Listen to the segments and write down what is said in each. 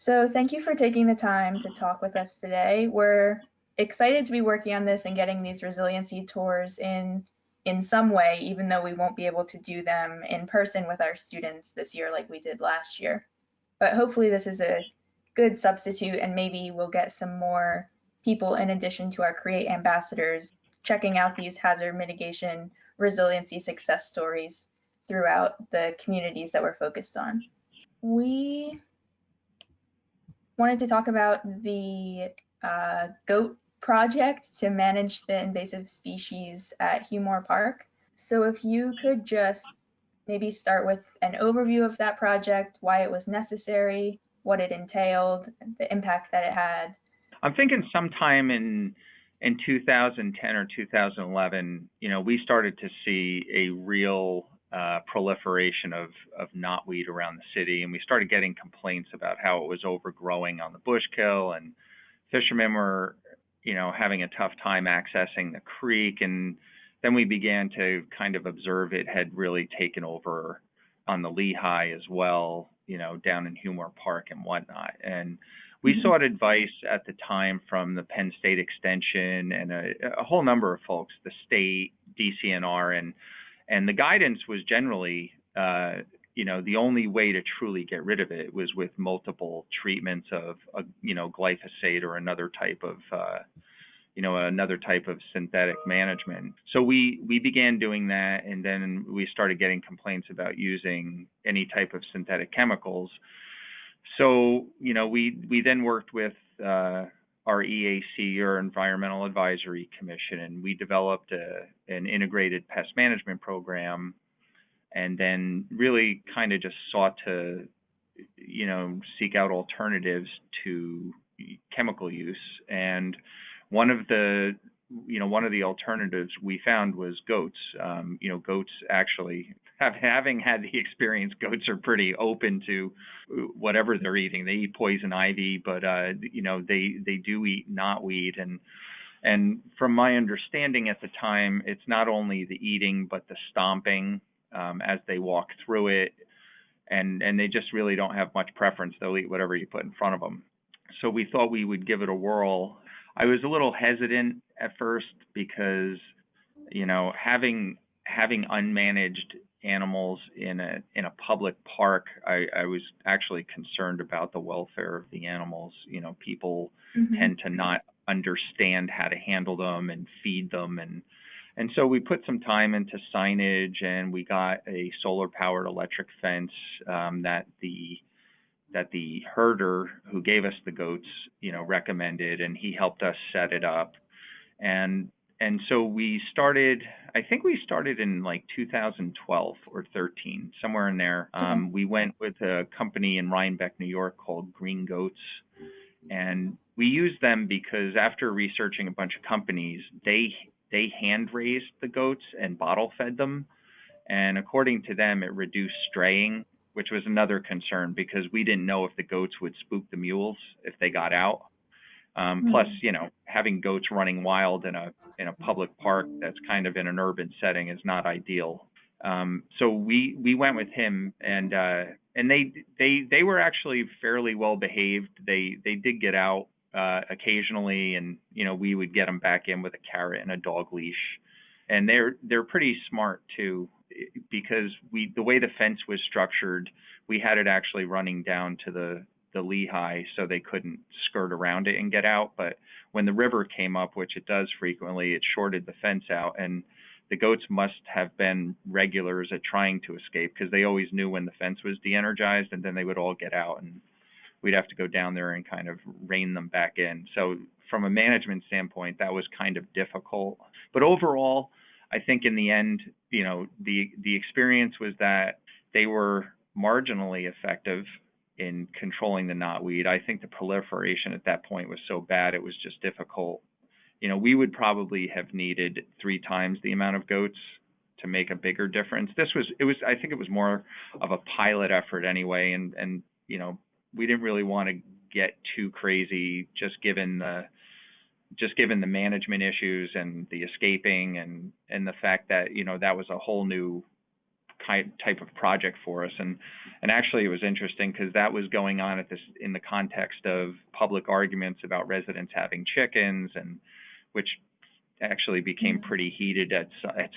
So thank you for taking the time to talk with us today. We're excited to be working on this and getting these resiliency tours in some way, even though we won't be able to do them in person with our students this year like we did last year. But hopefully this is a good substitute and maybe we'll get some more people in addition to our Create ambassadors checking out these hazard mitigation resiliency success stories throughout the communities that we're focused on. We wanted to talk about the goat project to manage the invasive species at Hugh Park. So if you could just maybe start with an overview of that project, why it was necessary, what it entailed, the impact that it had. I'm thinking sometime in 2010 or 2011, we started to see a real proliferation of knotweed around the city, and we started getting complaints about how it was overgrowing on the Bushkill, and fishermen were, having a tough time accessing the creek, and then we began to kind of observe it had really taken over on the Lehigh as well, down in Hugh Park and whatnot. And we sought advice at the time from the Penn State Extension and a whole number of folks, the state, DCNR, and the guidance was generally, the only way to truly get rid of it was with multiple treatments of, glyphosate or another type of synthetic management. So we began doing that, and then we started getting complaints about using any type of synthetic chemicals. So, we then worked with our EAC, or Environmental Advisory Commission, and we developed an integrated pest management program, and then really kind of just sought to, seek out alternatives to chemical use. And one of the alternatives we found was goats. Goats actually, having had the experience, goats are pretty open to whatever they're eating. They eat poison ivy, but they do eat knotweed, and from my understanding at the time, it's not only the eating but the stomping as they walk through it, and they just really don't have much preference. They'll eat whatever you put in front of them. So we thought we would give it a whirl. I was a little hesitant at first because, having unmanaged animals in a public park, I was actually concerned about the welfare of the animals. People tend to not understand how to handle them and feed them, and so we put some time into signage, and we got a solar-powered electric fence that the herder who gave us the goats, recommended, and he helped us set it up. And so we started, I think we started in like 2012 or 13, somewhere in there. We went with a company in Rhinebeck, New York called Green Goats. And we used them because after researching a bunch of companies, they hand raised the goats and bottle fed them. And according to them, it reduced straying, which was another concern because we didn't know if the goats would spook the mules if they got out. Plus, having goats running wild in a public park that's kind of in an urban setting is not ideal. So we went with him, and they were actually fairly well behaved. They did get out occasionally, and we would get them back in with a carrot and a dog leash. And they're pretty smart too, because the way the fence was structured, we had it actually running down to the Lehigh, so they couldn't skirt around it and get out. But when the river came up, which it does frequently, it shorted the fence out, and the goats must have been regulars at trying to escape because they always knew when the fence was de-energized, and then they would all get out, and we'd have to go down there and kind of rein them back in. So from a management standpoint, that was kind of difficult. But overall, I think in the end, the experience was that they were marginally effective in controlling the knotweed. I think the proliferation at that point was so bad it was just difficult. We would probably have needed 3 times the amount of goats to make a bigger difference. I think it was more of a pilot effort anyway, and we didn't really want to get too crazy just given the management issues and the escaping and the fact that that was a whole new type of project for us. And actually, it was interesting because that was going on in the context of public arguments about residents having chickens, and which actually became pretty heated at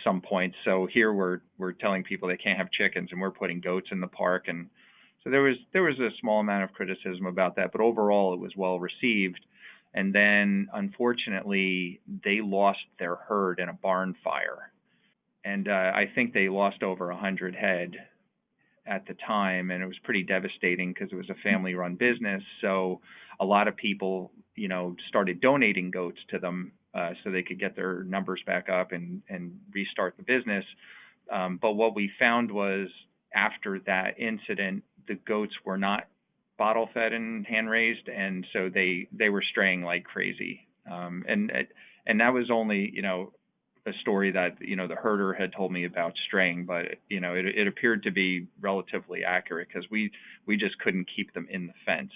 some point. So here we're telling people they can't have chickens, and we're putting goats in the park, and so there was a small amount of criticism about that, but overall it was well received. And then unfortunately they lost their herd in a barn fire, and I think they lost over 100 head at the time, and it was pretty devastating because it was a family-run business. So a lot of people, started donating goats to them so they could get their numbers back up and restart the business. But what we found was after that incident, the goats were not bottle fed and hand raised, and so they were straying like crazy. And that was only a story that the herder had told me about straying, but it appeared to be relatively accurate because we just couldn't keep them in the fence.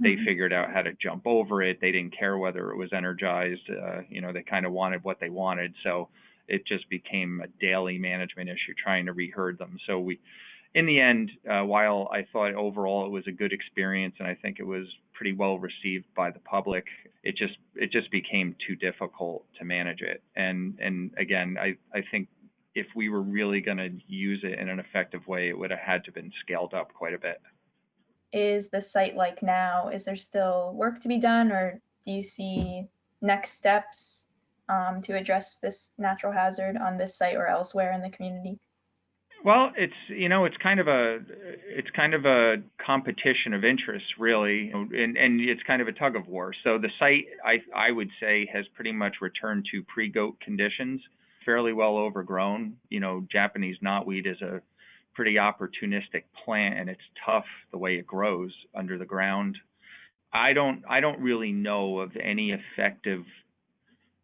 They figured out how to jump over it. They didn't care whether it was energized. They kind of wanted what they wanted, so it just became a daily management issue trying to reherd them. So in the end, while I thought overall it was a good experience and I think it was pretty well received by the public, it just became too difficult to manage it. And again, I think if we were really going to use it in an effective way, it would have had to been scaled up quite a bit. Is the site like now? Is there still work to be done, or do you see next steps to address this natural hazard on this site or elsewhere in the community? Well, it's kind of a competition of interests, really, and it's kind of a tug of war. So the site, I would say, has pretty much returned to pre-goat conditions, fairly well overgrown. Japanese knotweed is a pretty opportunistic plant, and it's tough the way it grows under the ground. I don't really know of any effective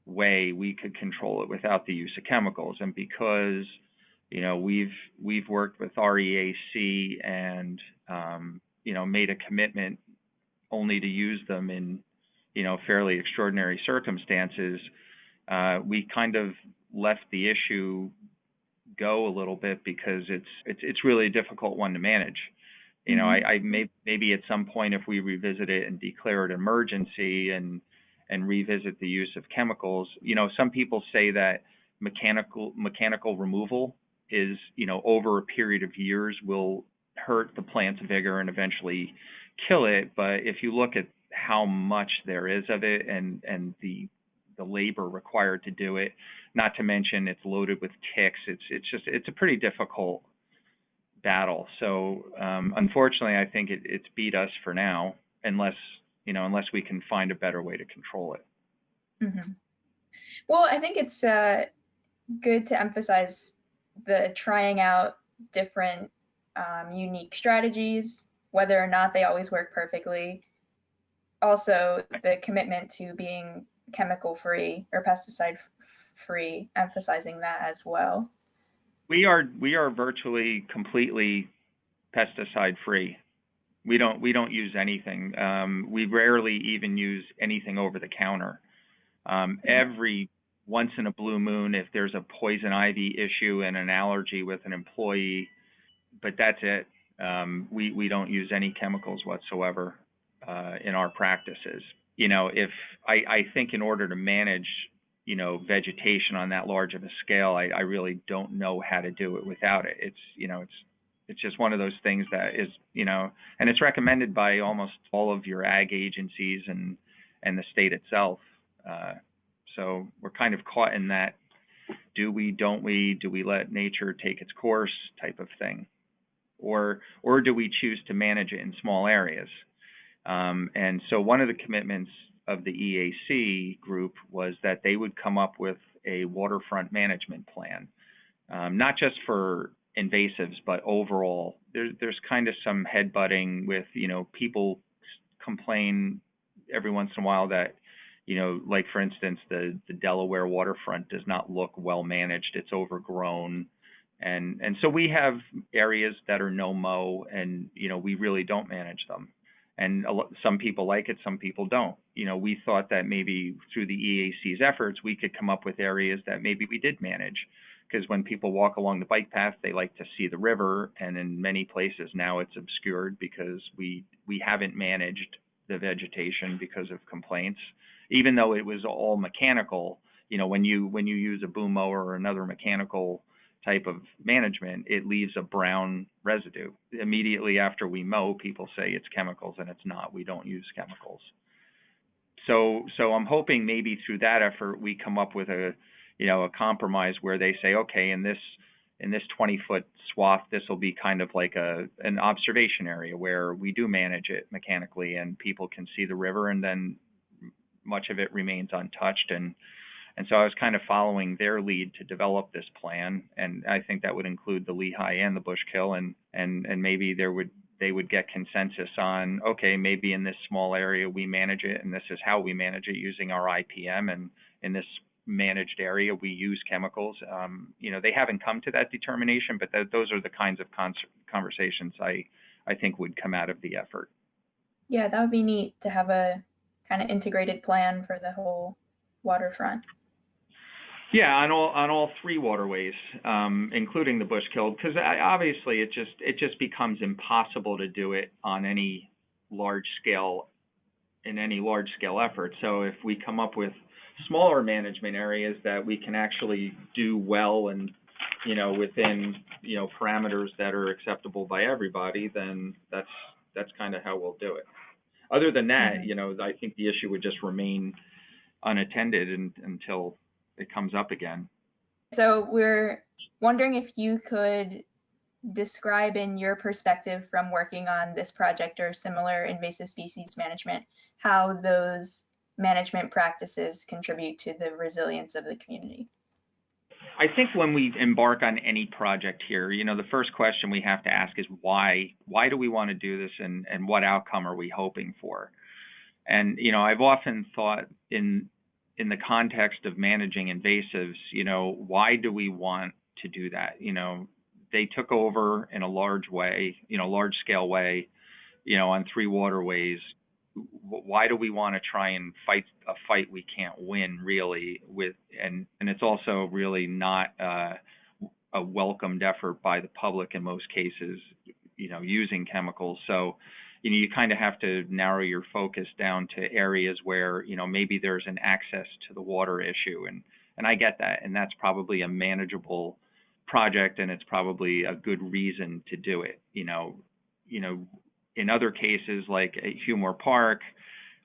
way we could control it without the use of chemicals, and because we've worked with REAC and made a commitment only to use them in fairly extraordinary circumstances. We kind of left the issue go a little bit because it's really a difficult one to manage. Maybe at some point if we revisit it and declare it an emergency and revisit the use of chemicals, some people say that mechanical removal is, over a period of years will hurt the plant's vigor and eventually kill it. But if you look at how much there is of it and the labor required to do it, not to mention it's loaded with ticks, it's a pretty difficult battle. So unfortunately, I think it's beat us for now, unless we can find a better way to control it. Mm-hmm. Well, I think it's good to emphasize the trying out different unique strategies, whether or not they always work perfectly. Also, the commitment to being chemical free or pesticide free, emphasizing that as well. We are virtually completely pesticide free. We don't use anything. We rarely even use anything over the counter. Every once in a blue moon, if there's a poison ivy issue and an allergy with an employee, but that's it. We don't use any chemicals whatsoever in our practices. If I think in order to manage vegetation on that large of a scale, I really don't know how to do it without it. It's just one of those things that is, and it's recommended by almost all of your ag agencies and the state itself. So we're kind of caught in that do we let nature take its course type of thing, or do we choose to manage it in small areas? And so one of the commitments of the EAC group was that they would come up with a waterfront management plan, not just for invasives, but overall. There's kind of some headbutting with, people complain every once in a while that, like for instance, the Delaware waterfront does not look well managed. It's overgrown. And so we have areas that are no mow, and, we really don't manage them. And some people like it, some people don't. We thought that maybe through the EAC's efforts, we could come up with areas that maybe we did manage. because when people walk along the bike path, they like to see the river, and in many places now it's obscured because we haven't managed the vegetation because of complaints. Even though it was all mechanical, when you use a boom mower or another mechanical type of management, it leaves a brown residue. Immediately after we mow, people say it's chemicals, and it's not. We don't use chemicals. So I'm hoping maybe through that effort we come up with a compromise where they say, okay, in this 20-foot swath, this will be kind of like an observation area where we do manage it mechanically and people can see the river, and then much of it remains untouched. And so I was kind of following their lead to develop this plan, and I think that would include the Lehigh and the Bushkill, and maybe they would get consensus on, okay, maybe in this small area we manage it, and this is how we manage it using our IPM, and in this managed area we use chemicals. They haven't come to that determination, but those are the kinds of conversations I think would come out of the effort. Yeah, that would be neat to have a kind of integrated plan for the whole waterfront. Yeah, on all three waterways, including the Bushkill, because obviously it just becomes impossible to do it on any large scale effort. So if we come up with smaller management areas that we can actually do well and within parameters that are acceptable by everybody, then that's kind of how we'll do it. Other than that, I think the issue would just remain unattended until it comes up again. So we're wondering if you could describe in your perspective from working on this project or similar invasive species management, how those management practices contribute to the resilience of the community. I think when we embark on any project here, the first question we have to ask is why? Why do we want to do this, and what outcome are we hoping for? And I've often thought in the context of managing invasives, why do we want to do that? They took over in a large scale way, on three waterways. Why do we want to try and fight a fight we can't win, really? And it's also really not a welcomed effort by the public in most cases, using chemicals. So you kind of have to narrow your focus down to areas where maybe there's an access to the water issue, and I get that, and that's probably a manageable project, and it's probably a good reason to do it. In other cases, like at Humor Park,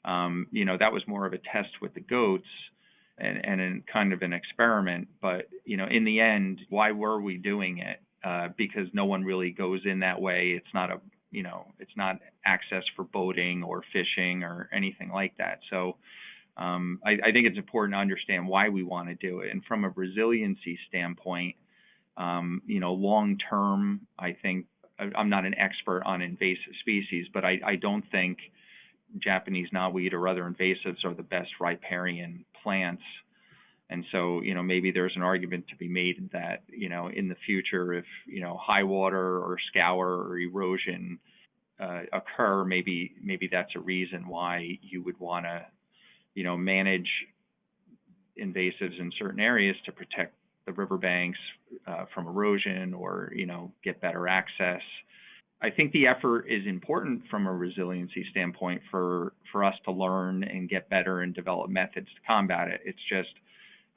that was more of a test with the goats and in kind of an experiment. But in the end, why were we doing it? Because no one really goes in that way. It's not access for boating or fishing or anything like that. So I think it's important to understand why we want to do it. And from a resiliency standpoint, long term, I think I'm not an expert on invasive species, but I don't think Japanese knotweed or other invasives are the best riparian plants. And so, maybe there's an argument to be made that, in the future, if, high water or scour or erosion occur, maybe that's a reason why you would want to, manage invasives in certain areas to protect the riverbanks from erosion or, get better access. I think the effort is important from a resiliency standpoint for us to learn and get better and develop methods to combat it. It's just,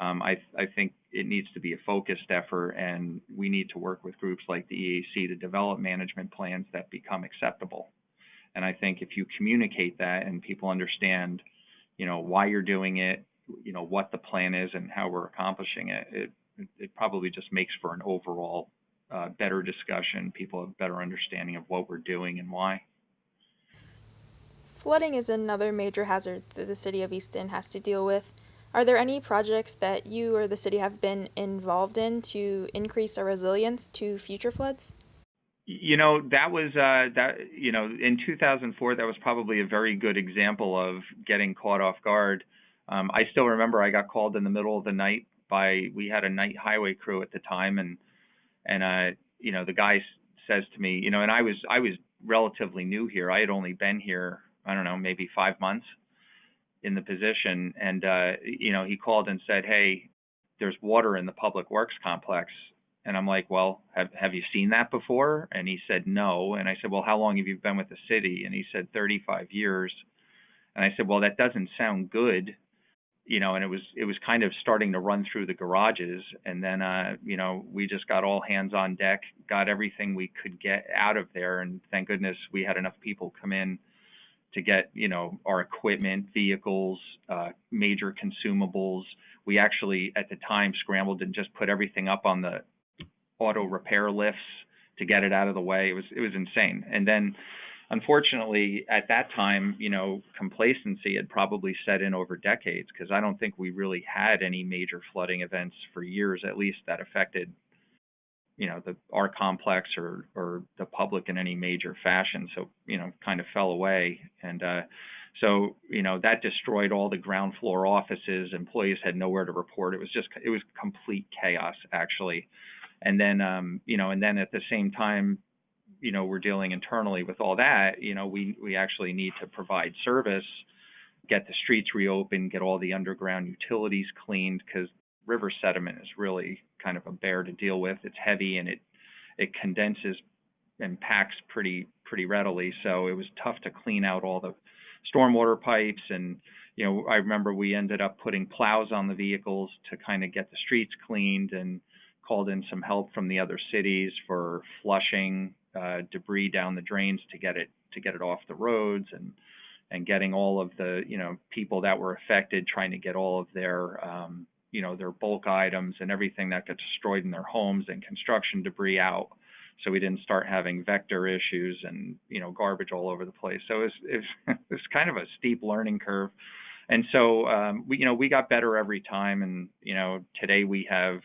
I think it needs to be a focused effort, and we need to work with groups like the EAC to develop management plans that become acceptable. And I think if you communicate that and people understand, why you're doing it, what the plan is and how we're accomplishing it, it probably just makes for an overall better discussion. People have a better understanding of what we're doing and why. Flooding is another major hazard that the city of Easton has to deal with. Are there any projects that you or the city have been involved in to increase our resilience to future floods? That was in 2004, that was probably a very good example of getting caught off guard. I still remember I got called in the middle of the night we had a night highway crew at the time, and the guy says to me, and I was relatively new here. I had only been here, I don't know, maybe 5 months in the position. And, he called and said, hey, there's water in the public works complex. And I'm like, well, have you seen that before? And he said, no. And I said, well, how long have you been with the city? And he said, 35 years. And I said, well, that doesn't sound good, and it was kind of starting to run through the garages. And then, we just got all hands on deck, got everything we could get out of there. And thank goodness we had enough people come in to get, our equipment, vehicles, major consumables. We actually, at the time, scrambled and just put everything up on the auto repair lifts to get it out of the way. It was insane. And then, unfortunately, at that time, complacency had probably set in over decades, because I don't think we really had any major flooding events for years, at least, that affected, our complex or the public in any major fashion. So, kind of fell away. And so, that destroyed all the ground floor offices. Employees had nowhere to report. It was complete chaos, actually. And then, and then at the same time, we're dealing internally with all that. We actually need to provide service, get the streets reopened, get all the underground utilities cleaned, because river sediment is really kind of a bear to deal with. It's heavy and it condenses and packs pretty readily. So it was tough to clean out all the stormwater pipes. And, I remember we ended up putting plows on the vehicles to kind of get the streets cleaned, and called in some help from the other cities for flushing debris down the drains to get it off the roads, and getting all of the people that were affected, trying to get all of their their bulk items and everything that got destroyed in their homes and construction debris out, so we didn't start having vector issues and garbage all over the place. So it's kind of a steep learning curve. And so we got better every time. And today we have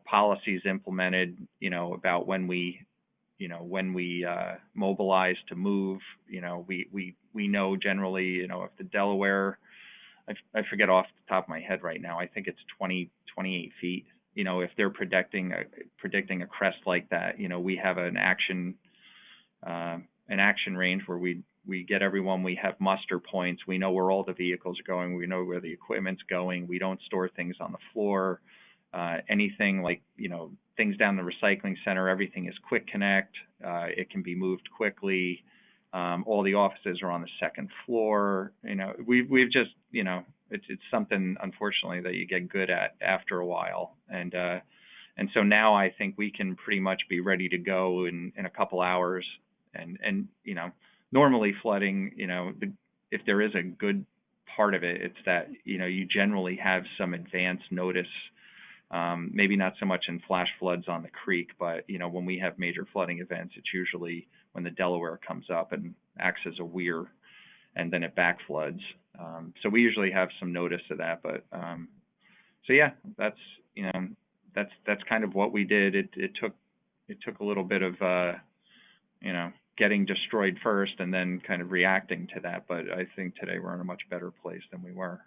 policies implemented about when we mobilize to move. We know generally, if the Delaware, I forget off the top of my head right now, I think it's 28 feet. If they're predicting a crest like that, we have an action range where we get everyone. We have muster points. We know where all the vehicles are going. We know where the equipment's going. We don't store things on the floor. Anything like, things down the recycling center, everything is quick connect. It can be moved quickly. All the offices are on the second floor. We've just, it's something, unfortunately, that you get good at after a while. And so now I think we can pretty much be ready to go in a couple hours. And normally flooding, if there is a good part of it, it's that, you generally have some advance notice. Maybe not so much in flash floods on the creek, but when we have major flooding events, it's usually when the Delaware comes up and acts as a weir, and then it back floods. So we usually have some notice of that. But so yeah, that's kind of what we did. It took a little bit of getting destroyed first, and then kind of reacting to that. But I think today we're in a much better place than we were.